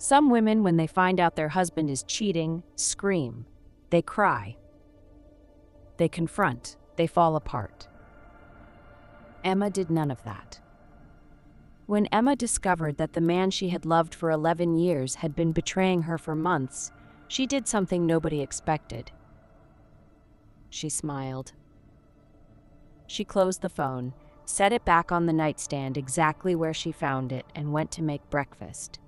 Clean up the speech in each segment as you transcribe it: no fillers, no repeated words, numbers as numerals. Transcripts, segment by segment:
Some women, when they find out their husband is cheating, scream. They cry. They confront. They fall apart. Emma did none of that. When Emma discovered that the man she had loved for 11 years had been betraying her for months, she did something nobody expected. She smiled. She closed the phone, set it back on the nightstand exactly where she found it, and went to make breakfast.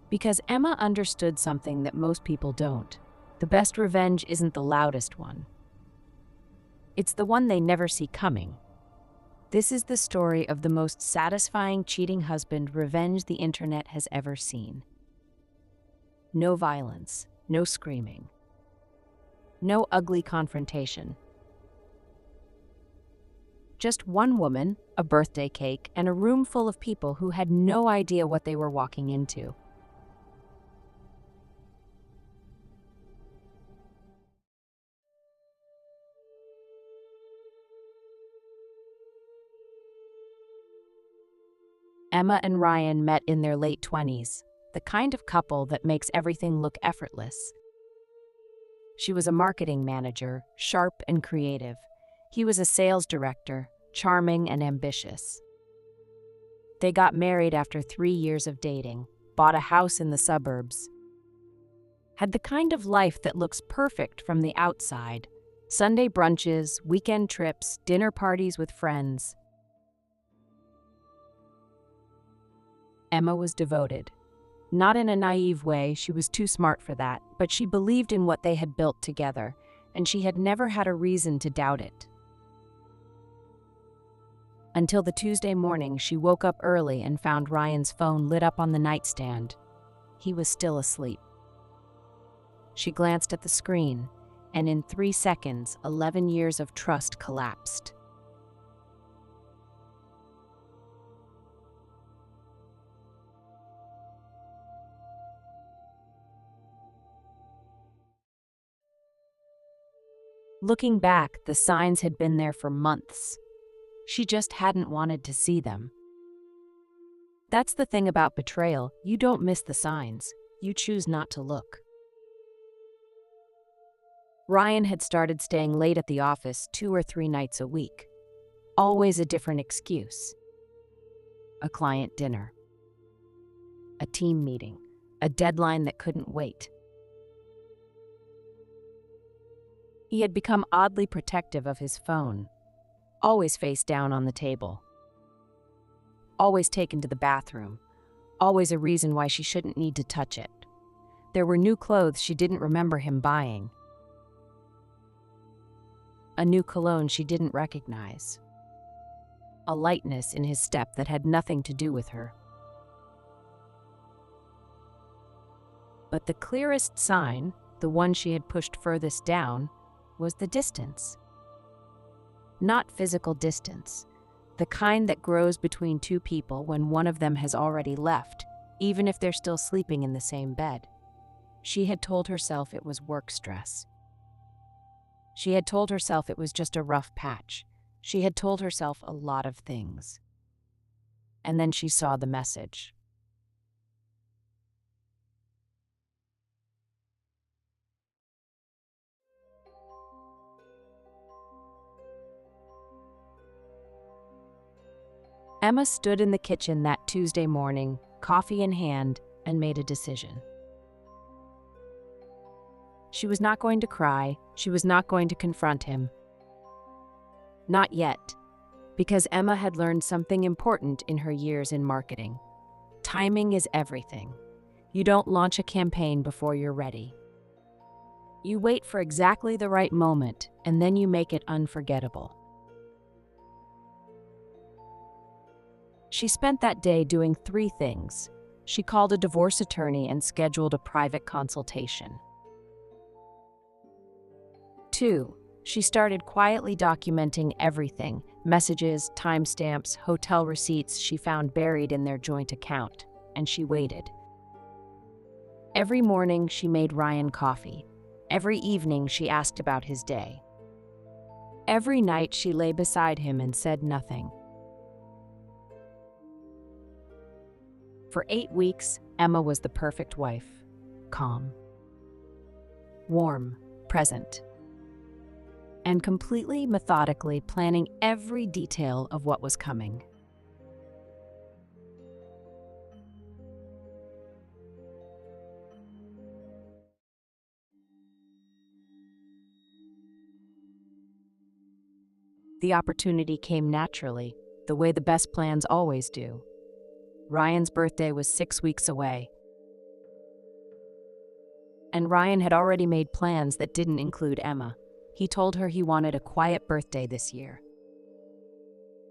Because Emma understood something that most people don't. The best revenge isn't the loudest one. It's the one they never see coming. This is the story of the most satisfying cheating husband revenge the internet has ever seen. No violence, no screaming, no ugly confrontation. Just one woman, a birthday cake, and a room full of people who had no idea what they were walking into. Emma and Ryan met in their late 20s, the kind of couple that makes everything look effortless. She was a marketing manager, sharp and creative. He was a sales director, charming and ambitious. They got married after 3 years of dating, bought a house in the suburbs, had the kind of life that looks perfect from the outside: Sunday brunches, weekend trips, dinner parties with friends. Emma was devoted. Not in a naive way, she was too smart for that, but she believed in what they had built together, and she had never had a reason to doubt it. Until the Tuesday morning, she woke up early and found Ryan's phone lit up on the nightstand. He was still asleep. She glanced at the screen, and in 3 seconds, 11 years of trust collapsed. Looking back, the signs had been there for months. She just hadn't wanted to see them. That's the thing about betrayal: you don't miss the signs, you choose not to look. Ryan had started staying late at the office 2 or 3 nights a week. Always a different excuse. A client dinner, a team meeting, a deadline that couldn't wait. He had become oddly protective of his phone, always face down on the table, always taken to the bathroom, always a reason why she shouldn't need to touch it. There were new clothes she didn't remember him buying, a new cologne she didn't recognize, a lightness in his step that had nothing to do with her. But the clearest sign, the one she had pushed furthest down, was the distance. Not physical distance, the kind that grows between two people when one of them has already left, even if they're still sleeping in the same bed. She had told herself it was work stress. She had told herself it was just a rough patch. She had told herself a lot of things. And then she saw the message. Emma stood in the kitchen that Tuesday morning, coffee in hand, and made a decision. She was not going to cry. She was not going to confront him. Not yet, because Emma had learned something important in her years in marketing. Timing is everything. You don't launch a campaign before you're ready. You wait for exactly the right moment, and then you make it unforgettable. She spent that day doing 3 things. She called a divorce attorney and scheduled a private consultation. 2, she started quietly documenting everything: messages, timestamps, hotel receipts she found buried in their joint account, and she waited. Every morning she made Ryan coffee. Every evening she asked about his day. Every night she lay beside him and said nothing. For 8 weeks, Emma was the perfect wife. Calm, warm, present, and completely methodically planning every detail of what was coming. The opportunity came naturally, the way the best plans always do. Ryan's birthday was 6 weeks away, and Ryan had already made plans that didn't include Emma. He told her he wanted a quiet birthday this year.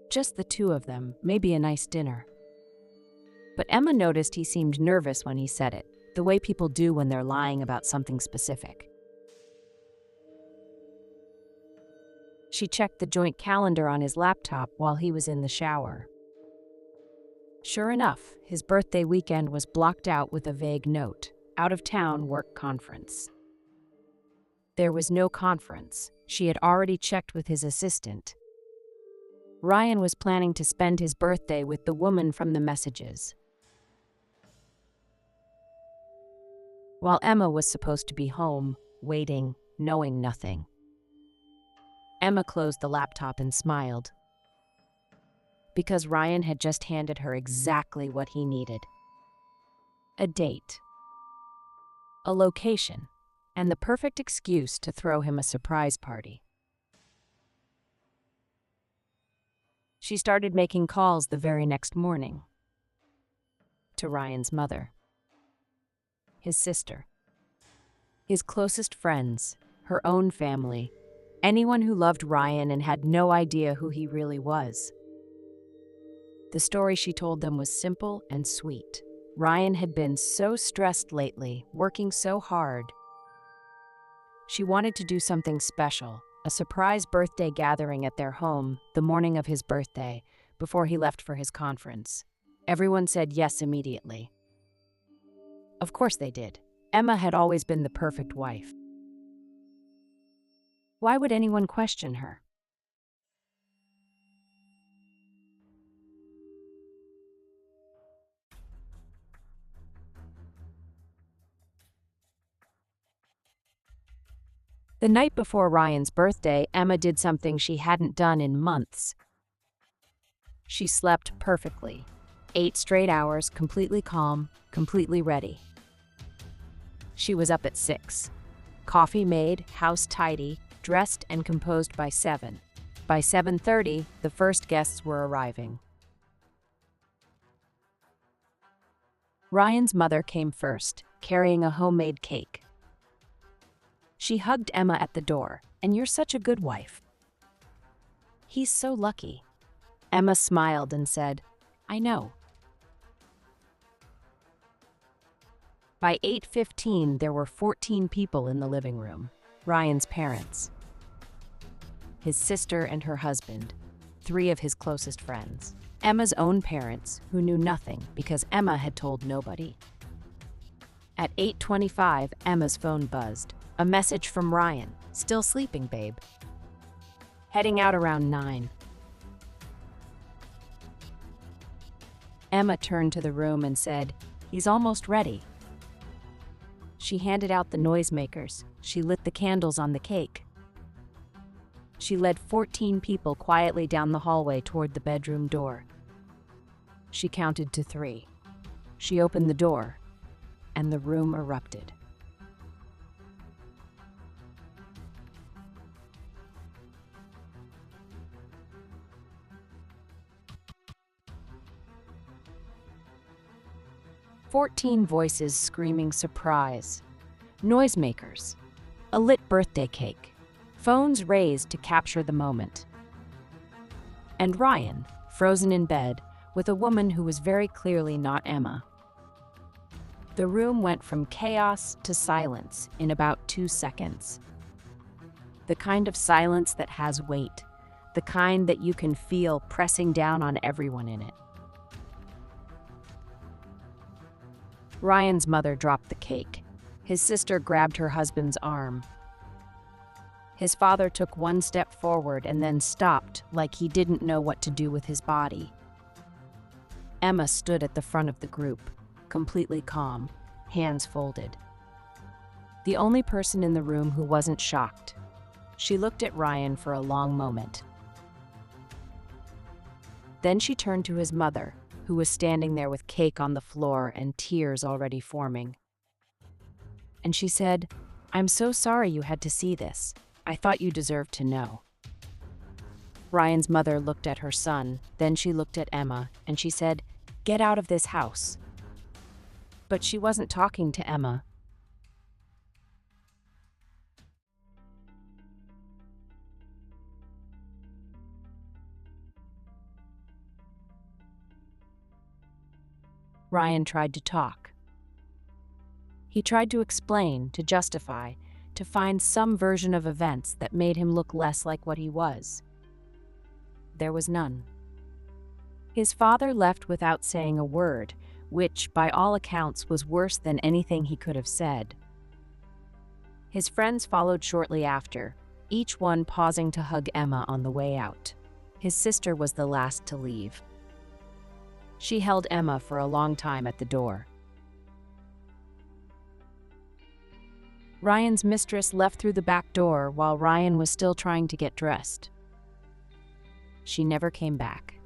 Just the two of them, maybe a nice dinner. But Emma noticed he seemed nervous when he said it, the way people do when they're lying about something specific. She checked the joint calendar on his laptop while he was in the shower. Sure enough, his birthday weekend was blocked out with a vague note, out-of-town work conference. There was no conference. She had already checked with his assistant. Ryan was planning to spend his birthday with the woman from the messages, while Emma was supposed to be home, waiting, knowing nothing. Emma closed the laptop and smiled, because Ryan had just handed her exactly what he needed: a date, a location, and the perfect excuse to throw him a surprise party. She started making calls the very next morning. To Ryan's mother, his sister, his closest friends, her own family, anyone who loved Ryan and had no idea who he really was. The story she told them was simple and sweet. Ryan had been so stressed lately, working so hard. She wanted to do something special, a surprise birthday gathering at their home the morning of his birthday, before he left for his conference. Everyone said yes immediately. Of course they did. Emma had always been the perfect wife. Why would anyone question her? The night before Ryan's birthday, Emma did something she hadn't done in months. She slept perfectly. 8 straight hours, completely calm, completely ready. She was up at 6. Coffee made, house tidy, dressed and composed by 7. By 7:30, the first guests were arriving. Ryan's mother came first, carrying a homemade cake. She hugged Emma at the door. "And you're such a good wife." "He's so lucky." Emma smiled and said, "I know." By 8:15, there were 14 people in the living room. Ryan's parents, his sister and her husband, 3 of his closest friends, Emma's own parents, who knew nothing because Emma had told nobody. At 8:25, Emma's phone buzzed. A message from Ryan. "Still sleeping, babe. Heading out around 9. Emma turned to the room and said, "He's almost ready." She handed out the noisemakers. She lit the candles on the cake. She led 14 people quietly down the hallway toward the bedroom door. She counted to 3. She opened the door, and the room erupted. "14 voices screaming surprise. Noisemakers. A lit birthday cake. Phones raised to capture the moment. And Ryan, frozen in bed, with a woman who was very clearly not Emma. The room went from chaos to silence in about 2 seconds. The kind of silence that has weight, the kind that you can feel pressing down on everyone in it. Ryan's mother dropped the cake. His sister grabbed her husband's arm. His father took 1 step forward and then stopped, like he didn't know what to do with his body. Emma stood at the front of the group, completely calm, hands folded. The only person in the room who wasn't shocked. She looked at Ryan for a long moment. Then she turned to his mother, who was standing there with cake on the floor and tears already forming. And she said, "I'm so sorry you had to see this. I thought you deserved to know." Ryan's mother looked at her son, then she looked at Emma, and she said, "Get out of this house." But she wasn't talking to Emma. Ryan tried to talk. He tried to explain, to justify, to find some version of events that made him look less like what he was. There was none. His father left without saying a word, which, by all accounts, was worse than anything he could have said. His friends followed shortly after, each one pausing to hug Emma on the way out. His sister was the last to leave. She held Emma for a long time at the door. Ryan's mistress left through the back door while Ryan was still trying to get dressed. She never came back.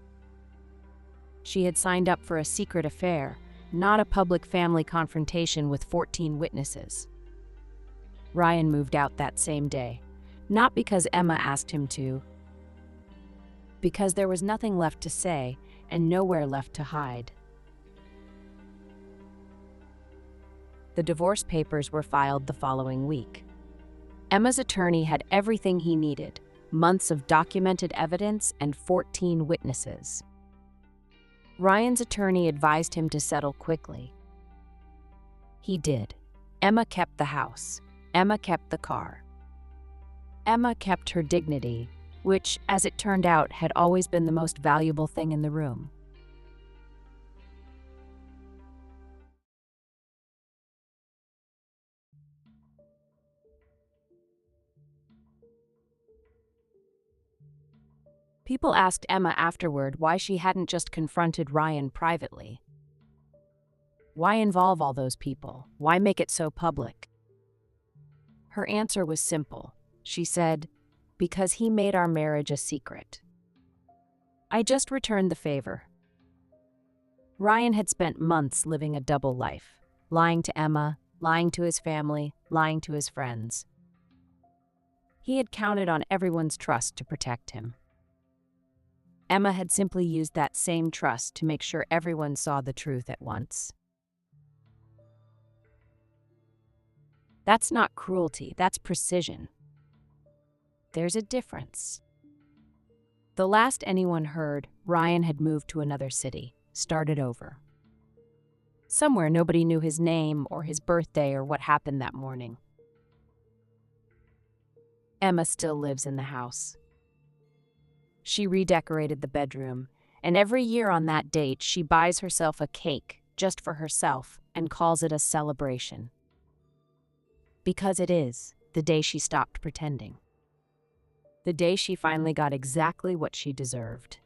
She had signed up for a secret affair, not a public family confrontation with 14 witnesses. Ryan moved out that same day, not because Emma asked him to, because there was nothing left to say and nowhere left to hide. The divorce papers were filed the following week. Emma's attorney had everything he needed, months of documented evidence and 14 witnesses. Ryan's attorney advised him to settle quickly. He did. Emma kept the house. Emma kept the car. Emma kept her dignity, which, as it turned out, had always been the most valuable thing in the room. People asked Emma afterward why she hadn't just confronted Ryan privately. Why involve all those people? Why make it so public? Her answer was simple. She said, "Because he made our marriage a secret. I just returned the favor." Ryan had spent months living a double life, lying to Emma, lying to his family, lying to his friends. He had counted on everyone's trust to protect him. Emma had simply used that same trust to make sure everyone saw the truth at once. That's not cruelty, that's precision. There's a difference. The last anyone heard, Ryan had moved to another city, started over. Somewhere nobody knew his name or his birthday or what happened that morning. Emma still lives in the house. She redecorated the bedroom, and every year on that date she buys herself a cake just for herself and calls it a celebration. Because it is the day she stopped pretending. The day she finally got exactly what she deserved.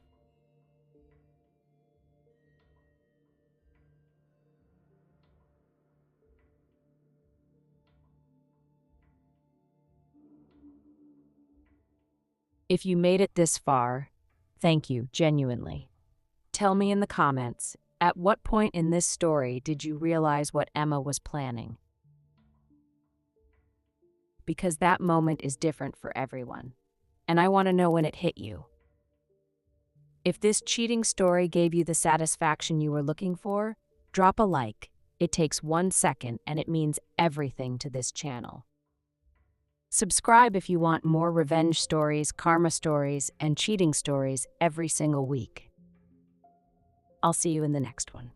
If you made it this far, thank you, genuinely. Tell me in the comments, at what point in this story did you realize what Emma was planning? Because that moment is different for everyone, and I want to know when it hit you. If this cheating story gave you the satisfaction you were looking for, drop a like. It takes 1 second and it means everything to this channel. Subscribe if you want more revenge stories, karma stories, and cheating stories every single week. I'll see you in the next one.